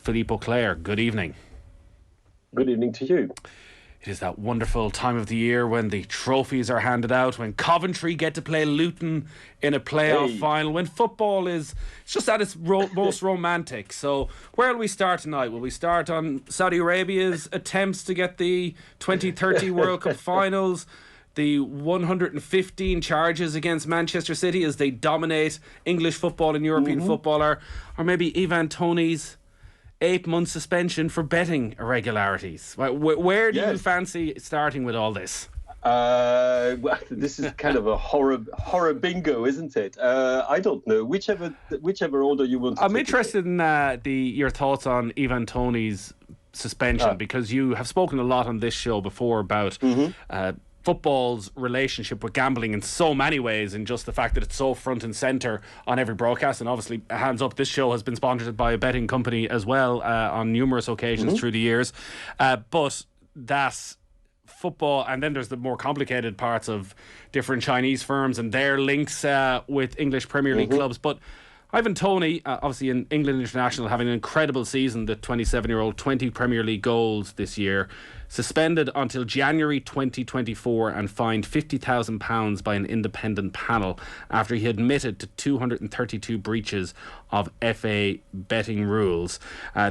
Phillippe Auclair. Good evening. Good evening to you. It is that wonderful time of the year when the trophies are handed out, when Coventry get to play Luton in a playoff final, when football is just at its most romantic. So where will we start tonight? Will we start on Saudi Arabia's attempts to get the 2030 World Cup finals, the 115 charges against Manchester City as they dominate English football and European football, or maybe Ivan Toney's 8-month suspension for betting irregularities? Where do you fancy starting with all this? Well, this is kind of a horror bingo, isn't it? I don't know. Whichever order you want to I'm interested in your thoughts on Ivan Toney's suspension, because you have spoken a lot on this show before about football's relationship with gambling in so many ways, and just the fact that it's so front and centre on every broadcast. And obviously, hands up, this show has been sponsored by a betting company as well on numerous occasions through the years. But that's football, and then there's the more complicated parts of different Chinese firms and their links with English Premier League clubs. But Ivan Toney, obviously an England international, having an incredible season, the 27-year-old, 20 Premier League goals this year, suspended until January 2024 and fined £50,000 by an independent panel after he admitted to 232 breaches of FA betting rules.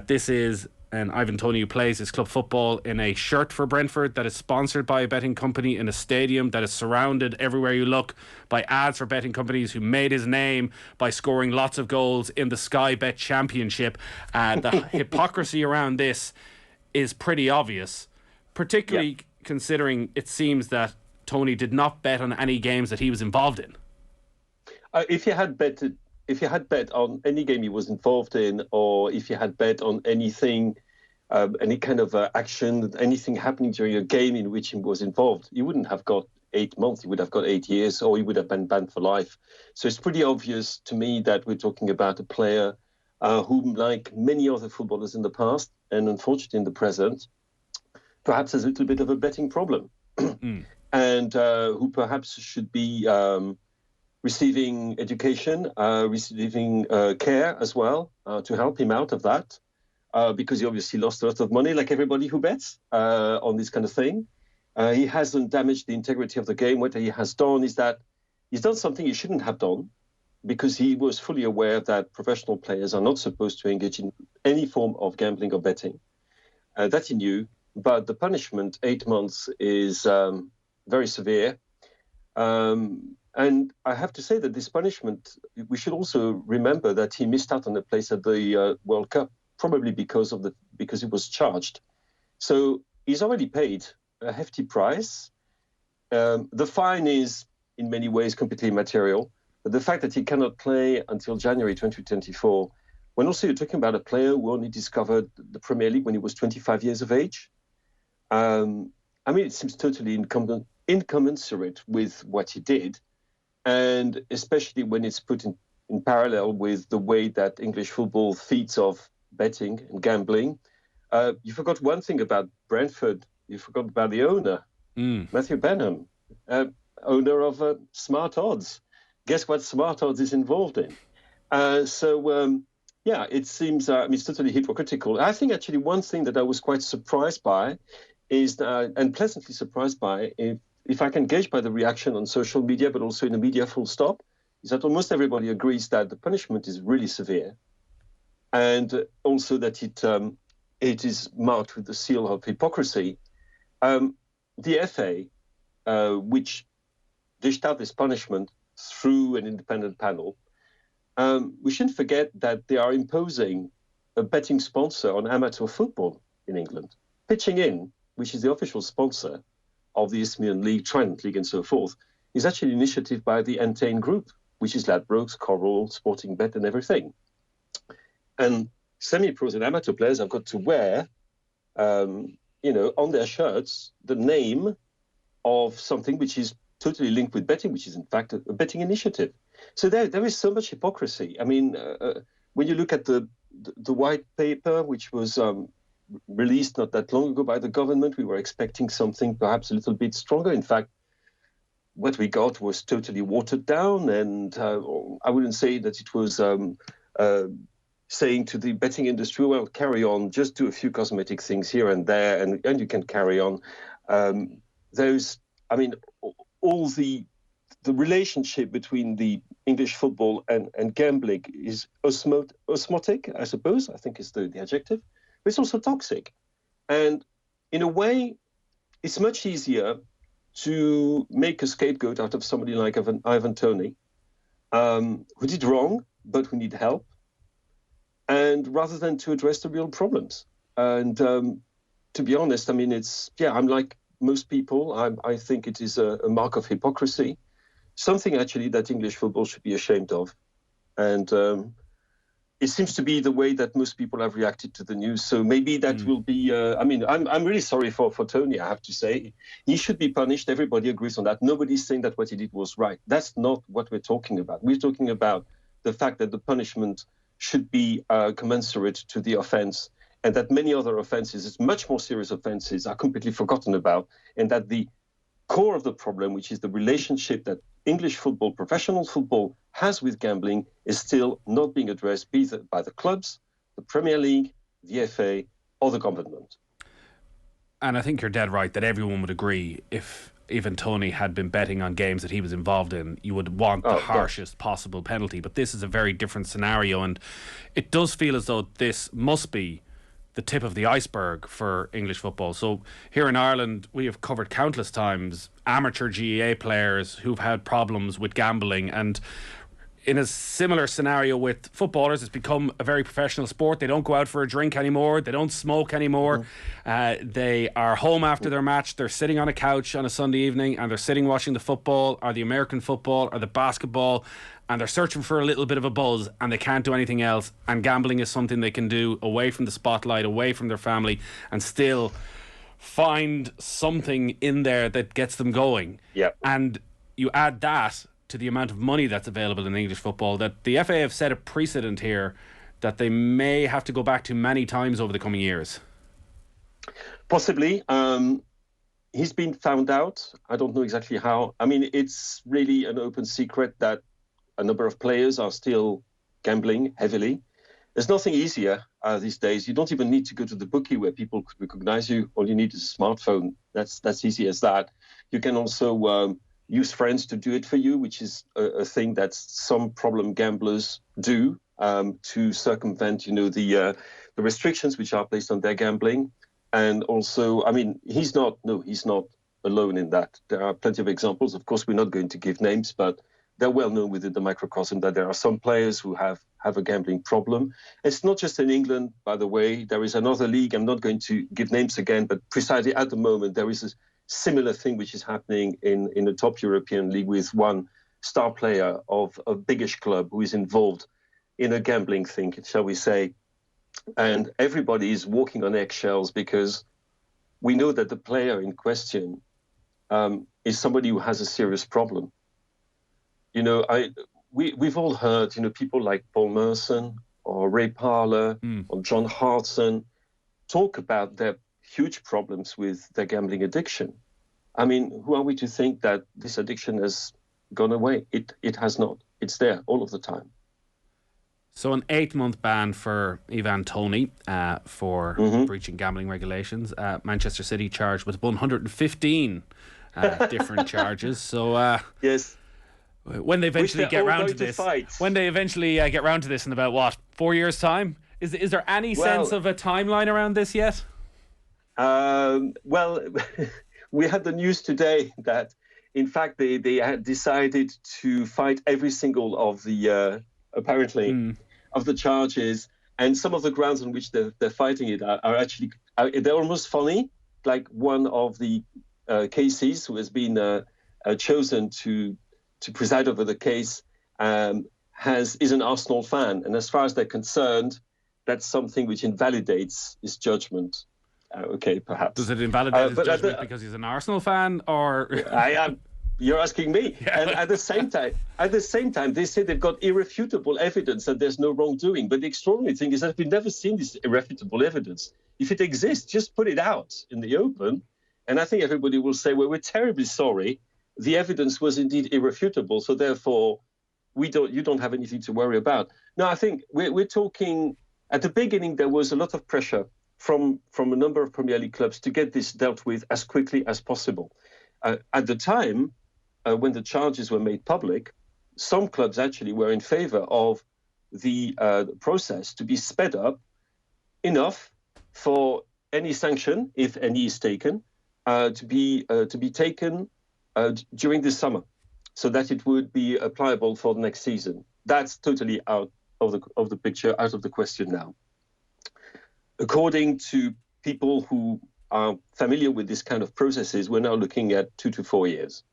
This is an Ivan Toney who plays his club football in a shirt for Brentford that is sponsored by a betting company, in a stadium that is surrounded everywhere you look by ads for betting companies, who made his name by scoring lots of goals in the Sky Bet Championship. The hypocrisy around this is pretty obvious, particularly considering it seems that Toney did not bet on any games that he was involved in. If you had bet on any game he was involved in, or if you had bet on anything, any kind of action, anything happening during a game in which he was involved, you wouldn't have got 8 months, you would have got 8 years, or he would have been banned for life. So it's pretty obvious to me that we're talking about a player who, like many other footballers in the past, and unfortunately in the present, perhaps has a little bit of a betting problem. And who perhaps should be receiving education, receiving care as well, to help him out of that, because he obviously lost a lot of money, like everybody who bets on this kind of thing. He hasn't damaged the integrity of the game. What he has done is that he's done something he shouldn't have done, because he was fully aware that professional players are not supposed to engage in any form of gambling or betting. That he knew, but the punishment, 8 months, is very severe. And I have to say that this punishment, we should also remember that he missed out on a place at the World Cup, probably because he was charged. So he's already paid a hefty price. The fine is in many ways completely immaterial, but the fact that he cannot play until January 2024, when also you're talking about a player who only discovered the Premier League when he was 25 years of age, I mean, it seems totally incommensurate with what he did. And especially when it's put in parallel with the way that English football feeds off betting and gambling. You forgot one thing about Brentford. You forgot about the owner, Matthew Benham, owner of Smart Odds. Guess what Smart Odds is involved in? It seems it's totally hypocritical. I think actually one thing that I was quite surprised by is, and pleasantly surprised by, if I can gauge by the reaction on social media, but also in the media full stop, is that almost everybody agrees that the punishment is really severe, and also that it is marked with the seal of hypocrisy. The FA, which dished out this punishment through an independent panel, we shouldn't forget that they are imposing a betting sponsor on amateur football in England. Pitching In, which is the official sponsor of the Isthmian League, Trident League, and so forth, is actually an initiative by the Entain Group, which is Ladbrokes, Coral, Sporting Bet, and everything. And semi-pros and amateur players have got to wear, on their shirts, the name of something which is totally linked with betting, which is in fact a betting initiative. So there is so much hypocrisy. I mean, when you look at the white paper, which was released not that long ago by the government, we were expecting something perhaps a little bit stronger. In fact, what we got was totally watered down, and I wouldn't say that it was saying to the betting industry, well, carry on, just do a few cosmetic things here and there, and you can carry on. All the relationship between the English football and gambling is osmotic, I suppose, I think is the adjective, but it's also toxic. And in a way, it's much easier to make a scapegoat out of somebody like Ivan Toney, who did wrong, but who need help, and rather than to address the real problems. And to be honest, I mean, I'm like most people. I think it is a mark of hypocrisy, something actually that English football should be ashamed of. And it seems to be the way that most people have reacted to the news. So maybe that will be, I'm really sorry for Tony, I have to say. He should be punished. Everybody agrees on that. Nobody's saying that what he did was right. That's not what we're talking about. We're talking about the fact that the punishment should be commensurate to the offense, and that many other offenses, much more serious offenses, are completely forgotten about, and that the core of the problem, which is the relationship that English football, professional football, has with gambling, is still not being addressed either by the clubs, the Premier League, the FA, or the government. And I think you're dead right that everyone would agree if Ivan Toney had been betting on games that he was involved in, you would want the harshest possible penalty. But this is a very different scenario, and it does feel as though this must be the tip of the iceberg for English football. So here in Ireland, we have covered countless times amateur GAA players who've had problems with gambling, and in a similar scenario with footballers, it's become a very professional sport. They don't go out for a drink anymore. They don't smoke anymore. They are home after their match. They're sitting on a couch on a Sunday evening, and they're sitting watching the football or the American football or the basketball, and they're searching for a little bit of a buzz, and they can't do anything else. And gambling is something they can do away from the spotlight, away from their family, and still find something in there that gets them going. Yep. And you add that to the amount of money that's available in English football, that the FA have set a precedent here that they may have to go back to many times over the coming years. Possibly. He's been found out. I don't know exactly how. I mean, it's really an open secret that a number of players are still gambling heavily. There's nothing easier these days. You don't even need to go to the bookie where people could recognize you. All you need is a smartphone. That's easy as that. You can also use friends to do it for you, which is a thing that some problem gamblers do to circumvent, the restrictions which are placed on their gambling. And also, I mean, he's not alone in that. There are plenty of examples. Of course, we're not going to give names, but they're well known within the microcosm that there are some players who have a gambling problem. It's not just in England, by the way. There is another league. I'm not going to give names again, but precisely at the moment, there is a similar thing which is happening in the top European league with one star player of a biggish club who is involved in a gambling thing, shall we say. And everybody is walking on eggshells because we know that the player in question is somebody who has a serious problem. We've all heard, people like Paul Merson or Ray Parlour or John Hartson talk about their huge problems with their gambling addiction. I mean, who are we to think that this addiction has gone away? It has not. It's there all of the time. So an 8-month ban for Ivan Toney for breaching gambling regulations. Manchester City charged with 115 different charges. So yes. When they eventually get round to this, in about 4 years' time, is there any sense of a timeline around this yet? Well, we had the news today that, in fact, they had decided to fight every single of the of the charges, and some of the grounds on which they're fighting it are actually they're almost funny. Like one of the cases who has been chosen to preside over the case is an Arsenal fan, and as far as they're concerned, that's something which invalidates his judgment. Okay, perhaps. Does it invalidate his judgment because he's an Arsenal fan, or? You're asking me. Yeah. And at the same time, they say they've got irrefutable evidence that there's no wrongdoing. But the extraordinary thing is that we've never seen this irrefutable evidence. If it exists, just put it out in the open, and I think everybody will say, well, we're terribly sorry. The evidence was indeed irrefutable, so therefore you don't have anything to worry about. No, I think we're talking, at the beginning, there was a lot of pressure from a number of Premier League clubs to get this dealt with as quickly as possible. At the time, when the charges were made public, some clubs actually were in favor of the process to be sped up enough for any sanction, if any is taken, to be taken during the summer, so that it would be applicable for the next season. That's totally out of the picture, out of the question now. According to people who are familiar with this kind of processes, we're now looking at 2 to 4 years.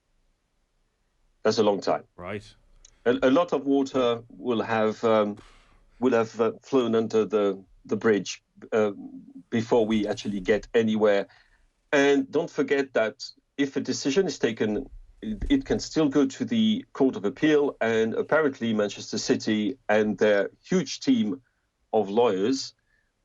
That's a long time. Right. A lot of water will have flown under the bridge before we actually get anywhere. And don't forget that if a decision is taken, it can still go to the Court of Appeal, and apparently Manchester City and their huge team of lawyers,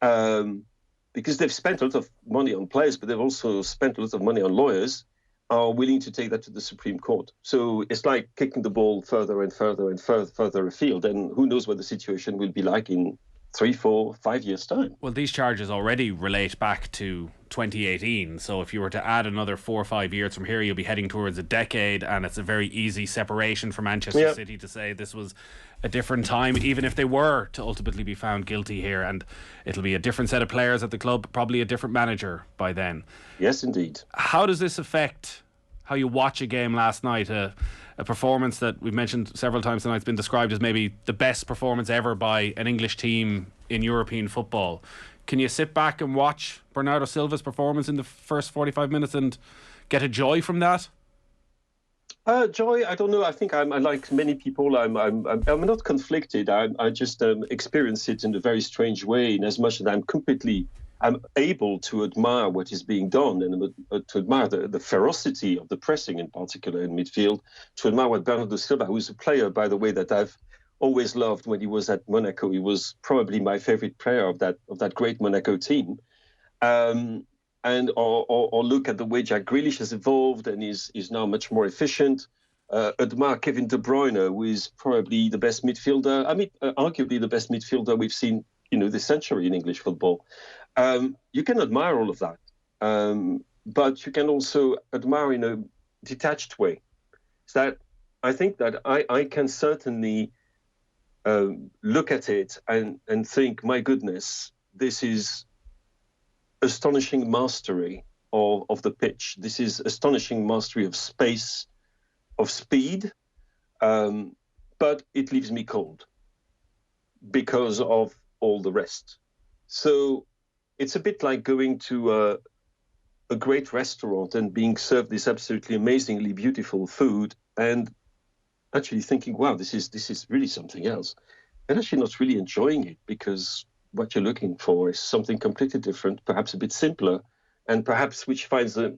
because they've spent a lot of money on players, but they've also spent a lot of money on lawyers, are willing to take that to the Supreme Court. So it's like kicking the ball further and further and further afield, and who knows what the situation will be like in 3, 4, 5 years' time. Well, these charges already relate back to 2018, so if you were to add another 4 or 5 years from here, you'll be heading towards a decade, and it's a very easy separation for Manchester City to say this was a different time, even if they were to ultimately be found guilty here, and it'll be a different set of players at the club, probably a different manager by then. Yes, indeed. How does this affect how you watch a game last night? A performance that we've mentioned several times tonight has been described as maybe the best performance ever by an English team in European football. Can you sit back and watch Bernardo Silva's performance in the first 45 minutes and get a joy from that? Joy, I don't know. I think I'm like many people. I'm not conflicted. I just experience it in a very strange way. In as much as I'm able to admire what is being done, and to admire the ferocity of the pressing, in particular in midfield. To admire what Bernardo Silva, who is a player, by the way, that I've always loved when he was at Monaco. He was probably my favorite player of that great Monaco team. Or look at the way Jack Grealish has evolved and is now much more efficient. Admire Kevin De Bruyne, who is probably the best midfielder. Arguably the best midfielder we've seen, this century in English football. You can admire all of that, but you can also admire in a detached way. So that I think that I can certainly look at it and think, my goodness, this is astonishing mastery of the pitch. This is astonishing mastery of space, of speed, but it leaves me cold because of all the rest. So it's a bit like going to a great restaurant and being served this absolutely amazingly beautiful food and actually thinking, wow, this is really something else, and actually not really enjoying it because what you're looking for is something completely different, perhaps a bit simpler, and perhaps which finds a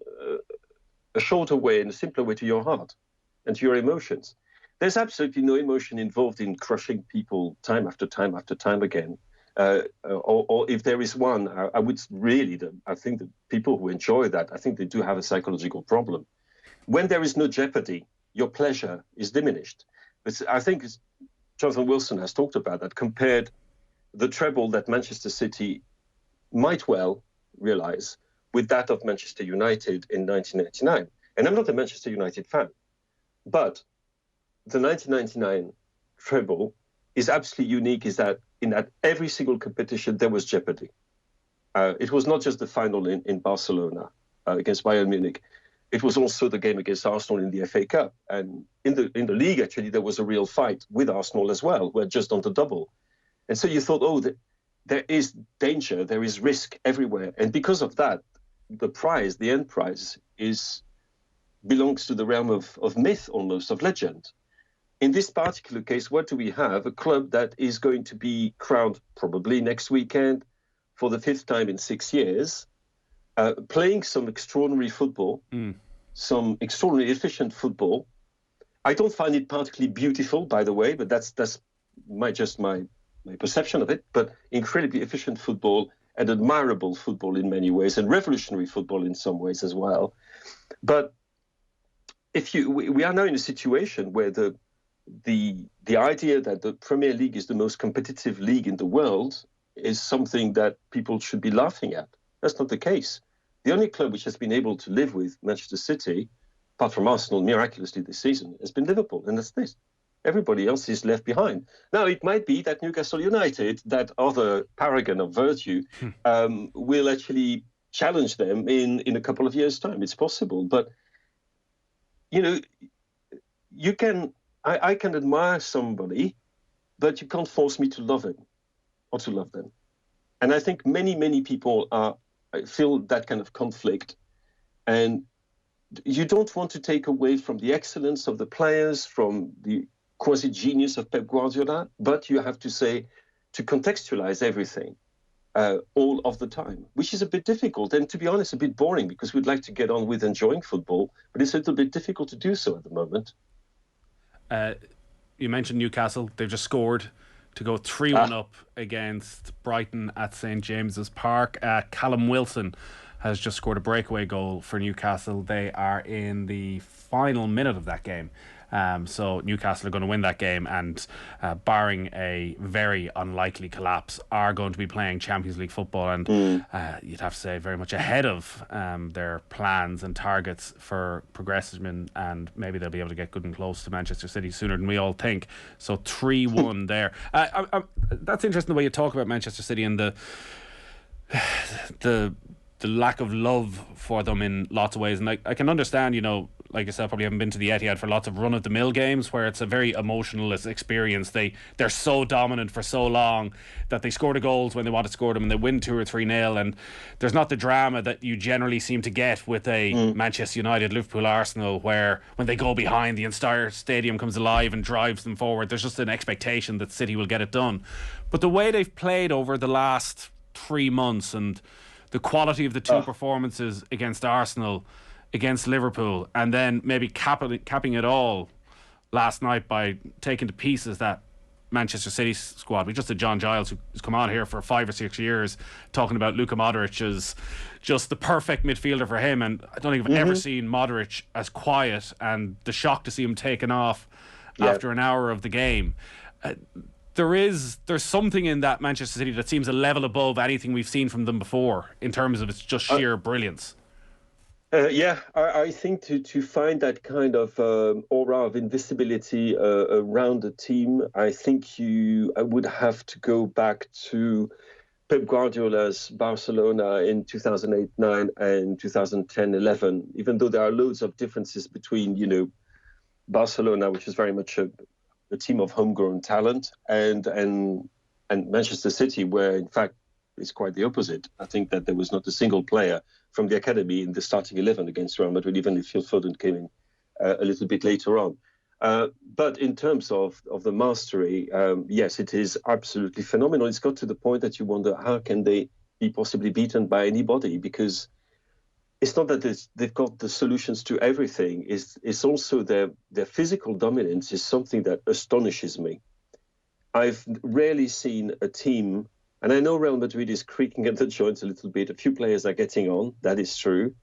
shorter way and a simpler way to your heart and to your emotions. There's absolutely no emotion involved in crushing people time after time after time again. Or if there is one, I would really, I think that people who enjoy that, I think they do have a psychological problem. When there is no jeopardy, your pleasure is diminished. But I think Jonathan Wilson has talked about that, compared the treble that Manchester City might well realize with that of Manchester United in 1999. And I'm not a Manchester United fan, but the 1999 treble is absolutely unique, is that in that every single competition there was jeopardy. It was not just the final in Barcelona against Bayern Munich. It was also the game against Arsenal in the FA Cup. And in the league, actually, there was a real fight with Arsenal as well. We're just on the double. And so you thought, there is danger, there is risk everywhere. And because of that, the end prize, belongs to the realm of myth, almost, of legend. In this particular case, what do we have? A club that is going to be crowned probably next weekend for the 5th time in 6 years, playing some extraordinary football, some extraordinarily efficient football. I don't find it particularly beautiful, by the way, but that's my perception of it, but incredibly efficient football and admirable football in many ways, and revolutionary football in some ways as well. But we are now in a situation where the the idea that the Premier League is the most competitive league in the world is something that people should be laughing at. That's not the case. The only club which has been able to live with Manchester City, apart from Arsenal miraculously this season, has been Liverpool, and that's this. Everybody else is left behind. Now, it might be that Newcastle United, that other paragon of virtue, will actually challenge them in a couple of years' time. It's possible. But, you know, I can admire somebody, but you can't force me to love him or to love them. And I think many people feel that kind of conflict. And you don't want to take away from the excellence of the players, from the quasi-genius of Pep Guardiola, but you have to contextualize everything all of the time, which is a bit difficult and, to be honest, a bit boring, because we'd like to get on with enjoying football, but it's a little bit difficult to do so at the moment. You mentioned Newcastle. They've just scored to go 3-1 up against Brighton at St James's Park. Callum Wilson has just scored a breakaway goal for Newcastle. They are in the final minute of that game. So Newcastle are going to win that game, and barring a very unlikely collapse, are going to be playing Champions League football, and you'd have to say very much ahead of their plans and targets for progression, and maybe they'll be able to get good and close to Manchester City sooner than we all think. So 3-1 there. That's interesting, the way you talk about Manchester City and the lack of love for them in lots of ways. And I can understand, you know, like I said, probably haven't been to the Etihad for lots of run-of-the-mill games where it's a very emotional experience. They're so dominant for so long that they score the goals when they want to score them, and they win 2 or 3-0, and there's not the drama that you generally seem to get with a Manchester United, Liverpool, Arsenal, where when they go behind, the entire stadium comes alive and drives them forward. There's just an expectation that City will get it done. But the way they've played over the last 3 months, and the quality of the two performances against Arsenal, against Liverpool, and then maybe capping it all last night by taking to pieces that Manchester City squad. We just had John Giles, who's come on here for 5 or 6 years, talking about Luka Modric as just the perfect midfielder for him, and I don't think I've ever seen Modric as quiet, and the shock to see him taken off after an hour of the game. There's something in that Manchester City that seems a level above anything we've seen from them before in terms of its just sheer brilliance. I think to find that kind of aura of invisibility around the team, I think I would have to go back to Pep Guardiola's Barcelona in 2008-9 and 2010-11, even though there are loads of differences between, you know, Barcelona, which is very much a team of homegrown talent, and Manchester City, where in fact it's quite the opposite. I think that there was not a single player from the academy in the starting 11 against Real Madrid, even if Phil Foden came in a little bit later on. But in terms of the mastery, yes, it is absolutely phenomenal. It's got to the point that you wonder, how can they be possibly beaten by anybody? Because it's not that they've got the solutions to everything. It's also their physical dominance is something that astonishes me. I've rarely seen a team, and I know Real Madrid is creaking at the joints a little bit. A few players are getting on, that is true.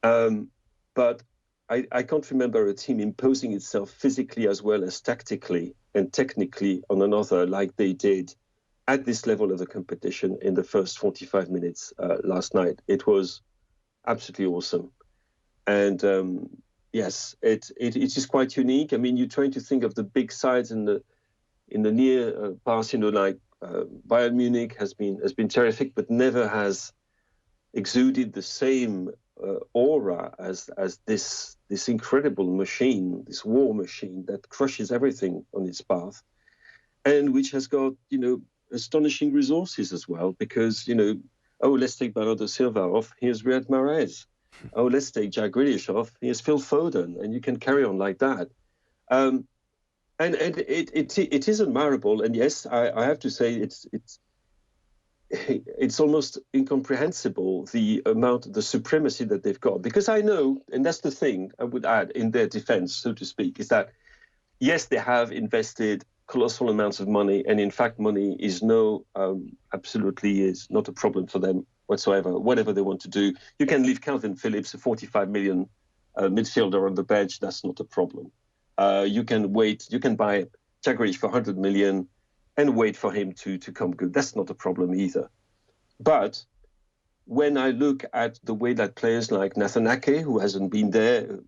But I can't remember a team imposing itself physically as well as tactically and technically on another like they did at this level of the competition in the first 45 minutes last night. It was absolutely awesome. And yes, it is quite unique. I mean, you're trying to think of the big sides in the near past, you know, like Bayern Munich has been terrific, but never has exuded the same aura as this incredible machine, this war machine that crushes everything on its path, and which has got, you know, astonishing resources as well. Because, you know, let's take Bernardo Silva off, here's Riyad Mahrez. Let's take Jack Grealish off, here's Phil Foden, and you can carry on like that. And it is admirable, and yes, I have to say it's almost incomprehensible the supremacy that they've got. Because I know, and that's the thing I would add in their defense, so to speak, is that yes, they have invested colossal amounts of money, and in fact, money is absolutely is not a problem for them whatsoever. Whatever they want to do, you can leave Calvin Phillips, a 45 million midfielder, on the bench. That's not a problem. You can wait. You can buy Jack Grealish for 100 million and wait for him to come good. That's not a problem either. But when I look at the way that players like Nathan Ake, who hasn't been there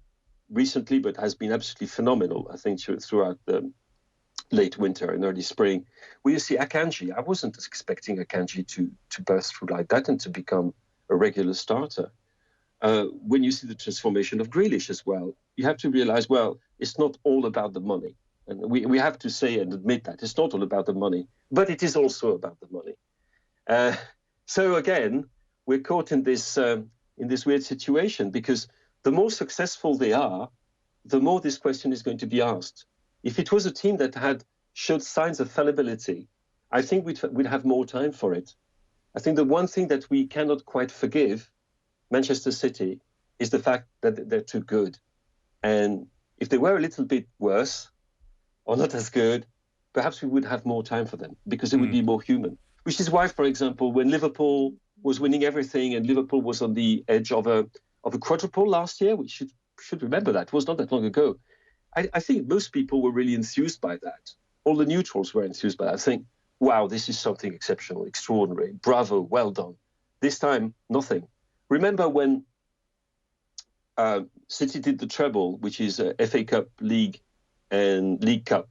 recently but has been absolutely phenomenal, I think, throughout the late winter and early spring, where you see Akanji. I wasn't expecting Akanji to burst through like that and to become a regular starter. When you see the transformation of Grealish as well, you have to realize, well, it's not all about the money. And we have to say and admit that it's not all about the money, but it is also about the money. So again, we're caught in this weird situation, because the more successful they are, the more this question is going to be asked. If it was a team that had showed signs of fallibility, I think we'd have more time for it. I think the one thing that we cannot quite forgive Manchester City is the fact that they're too good. And if they were a little bit worse or not as good, perhaps we would have more time for them, because it would be more human. Which is why, for example, when Liverpool was winning everything and Liverpool was on the edge of a quadruple last year, we should remember that. It was not that long ago. I think most people were really enthused by that. All the neutrals were enthused by that. I think, wow, this is something exceptional, extraordinary. Bravo, well done. This time, nothing. Remember when City did the treble, which is FA Cup, League, and League Cup,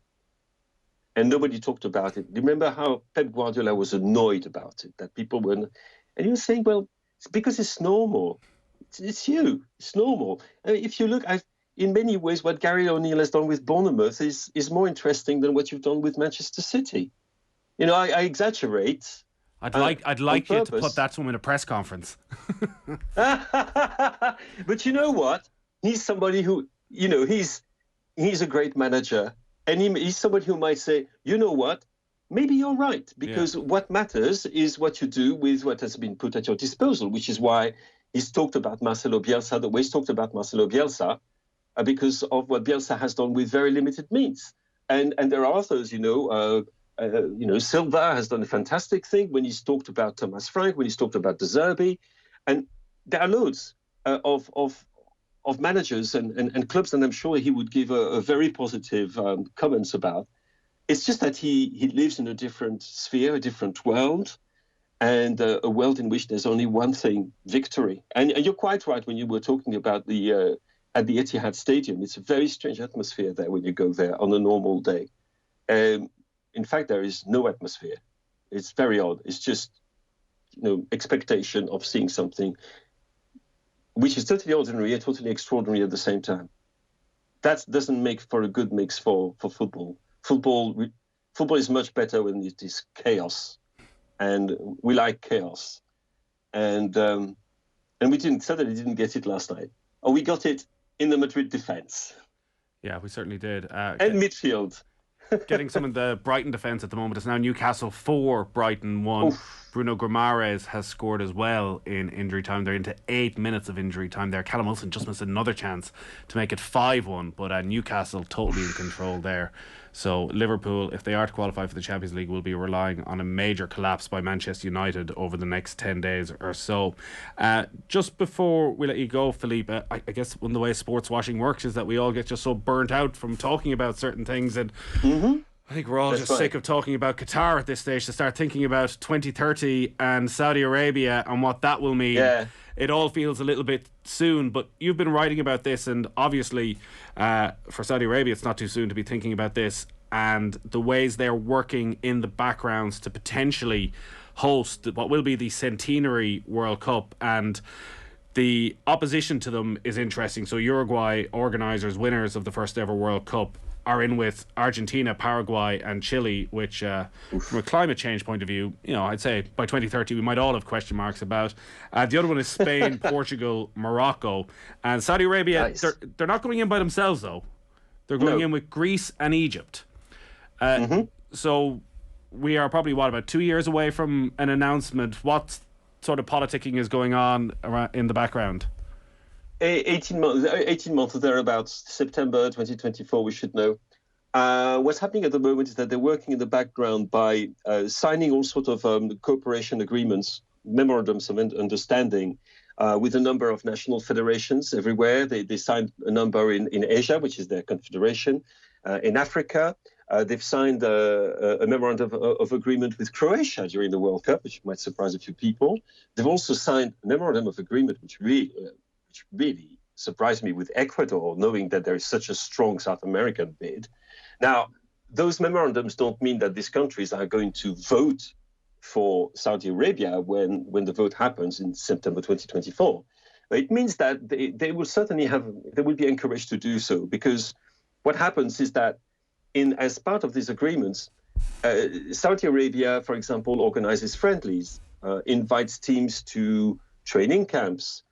and nobody talked about it. Remember how Pep Guardiola was annoyed about it, that people were, and he was saying, well, it's because it's normal. It's you. It's normal. I mean, if you look, in many ways, what Gary O'Neill has done with Bournemouth is more interesting than what you've done with Manchester City. You know, I exaggerate. I'd like you to put that to him in a press conference. But you know what? He's somebody who, you know, he's a great manager. And he's somebody who might say, you know what? Maybe you're right. Because what matters is what you do with what has been put at your disposal, which is why he's talked about Marcelo Bielsa the way he's talked about Marcelo Bielsa, because of what Bielsa has done with very limited means. And there are others, Silva has done a fantastic thing when he's talked about Thomas Frank, when he's talked about De Zerbi. And there are loads of managers and clubs, and I'm sure he would give a very positive comments about. It's just that he lives in a different sphere, a different world, and a world in which there's only one thing: victory. And you're quite right when you were talking about at the Etihad Stadium. It's a very strange atmosphere there when you go there on a normal day. In fact, there is no atmosphere. It's very odd. It's just, expectation of seeing something which is totally ordinary and totally extraordinary at the same time. That doesn't make for a good mix for football. Football is much better when it is chaos, and we like chaos. And we certainly didn't get it last night. Oh, we got it in the Madrid defence. Yeah, we certainly did. And midfield. Getting some of the Brighton defence at the moment. It's now Newcastle 4, Brighton 1. Oof. Bruno Guimaraes has scored as well in injury time. They're into 8 minutes of injury time there. Callum Wilson just missed another chance to make it 5-1, but Newcastle totally in control there. So Liverpool, if they are to qualify for the Champions League, will be relying on a major collapse by Manchester United over the next 10 days or so. Just before we let you go, Phillippe, I guess one of the way sports washing works is that we all get just so burnt out from talking about certain things, and I think we're all sick of talking about Qatar at this stage to start thinking about 2030 and Saudi Arabia and what that will mean. Yeah. It all feels a little bit soon, but you've been writing about this, and obviously for Saudi Arabia it's not too soon to be thinking about this and the ways they're working in the backgrounds to potentially host what will be the centenary World Cup, and the opposition to them is interesting. So Uruguay, organisers, winners of the first ever World Cup, are in with Argentina, Paraguay and Chile, which from a climate change point of view, I'd say by 2030 we might all have question marks about. The other one is Spain, Portugal, Morocco, and Saudi Arabia. Nice. They're not going in by themselves though. They're going in with Greece and Egypt. So we are probably about 2 years away from an announcement. What sort of politicking is going on in the background? 18 months thereabouts, September 2024, we should know. What's happening at the moment is that they're working in the background by signing all sorts of cooperation agreements, memorandums of understanding with a number of national federations everywhere. They signed a number in Asia, which is their confederation. In Africa, they've signed a memorandum of agreement with Croatia during the World Cup, which might surprise a few people. They've also signed a memorandum of agreement, which really surprised me, with Ecuador, knowing that there is such a strong South American bid. Now, those memorandums don't mean that these countries are going to vote for Saudi Arabia when the vote happens in September 2024. But it means that they will certainly they will be encouraged to do so, because what happens is that as part of these agreements, Saudi Arabia, for example, organizes friendlies, invites teams to training camps,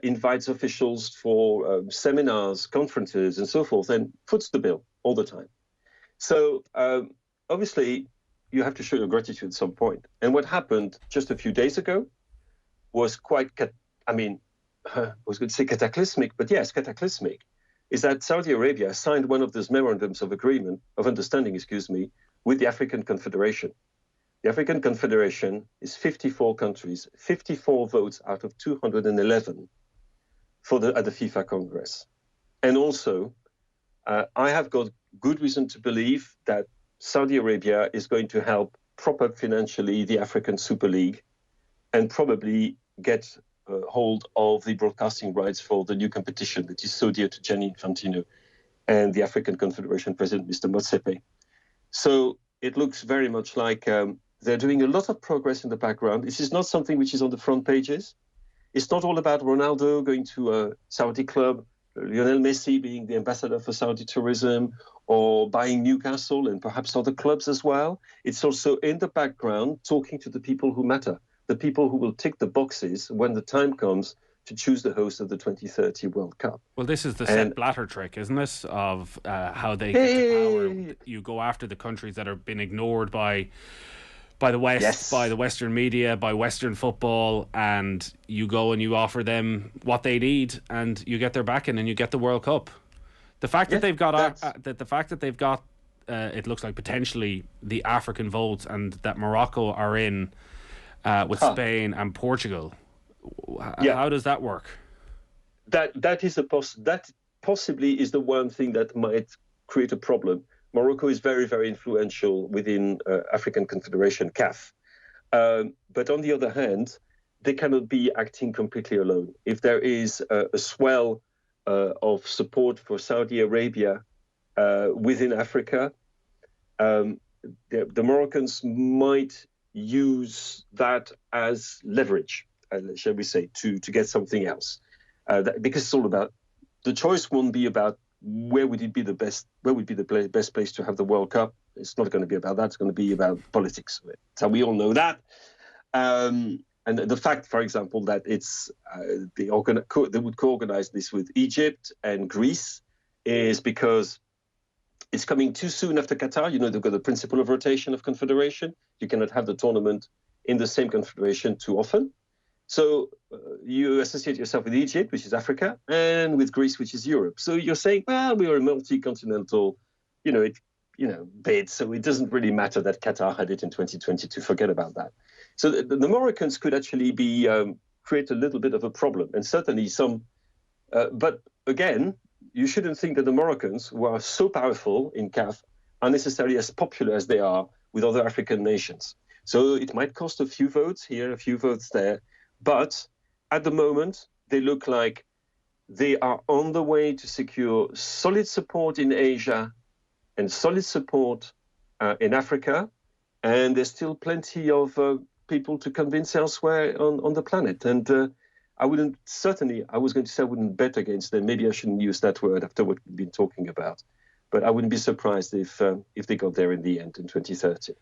invites officials for seminars, conferences, and so forth, and foots the bill all the time. So obviously, you have to show your gratitude at some point. And what happened just a few days ago was I was going to say cataclysmic, but yes, cataclysmic, is that Saudi Arabia signed one of those memorandums of understanding, with the African Confederation. The African Confederation is 54 countries, 54 votes out of 211 at the FIFA Congress. And also, I have got good reason to believe that Saudi Arabia is going to help prop up financially the African Super League and probably get hold of the broadcasting rights for the new competition that is so dear to Gianni Infantino and the African Confederation President, Mr. Motsepe. So it looks very much like they're doing a lot of progress in the background. This is not something which is on the front pages. It's not all about Ronaldo going to a Saudi club, Lionel Messi being the ambassador for Saudi tourism, or buying Newcastle and perhaps other clubs as well. It's also in the background talking to the people who matter, the people who will tick the boxes when the time comes to choose the host of the 2030 World Cup. Well, this is the Sepp Blatter trick, isn't it, of how they get to power. You go after the countries that have been ignored by the West, yes, by the Western media, by Western football, and you go and you offer them what they need, and you get their backing, and you get the World Cup. The fact that they've got, it looks like potentially the African votes, and that Morocco are in with Spain and Portugal. How does that work? That possibly is the one thing that might create a problem. Morocco is very, very influential within African Confederation, CAF. But on the other hand, they cannot be acting completely alone. If there is a swell of support for Saudi Arabia within Africa, the Moroccans might use that as leverage, shall we say, to get something else. Because it's all about, the choice won't be about where would be the best place to have the World Cup. It's not going to be about that. It's going to be about politics. So we all know that. And the fact, for example, that it's they would co-organize this with Egypt and Greece is because it's coming too soon after Qatar. You know, they've got the principle of rotation of confederation. You cannot have the tournament in the same confederation too often. So you associate yourself with Egypt, which is Africa, and with Greece, which is Europe. So you're saying, well, we are a multi-continental, bid. So it doesn't really matter that Qatar had it in 2022. Forget about that. So the Moroccans could actually create a little bit of a problem, and certainly some. But again, you shouldn't think that the Moroccans, who are so powerful in CAF, are necessarily as popular as they are with other African nations. So it might cost a few votes here, a few votes there. But at the moment, they look like they are on the way to secure solid support in Asia and solid support in Africa. And there's still plenty of people to convince elsewhere on the planet. And I was going to say I wouldn't bet against them. Maybe I shouldn't use that word after what we've been talking about. But I wouldn't be surprised if they got there in the end in 2030.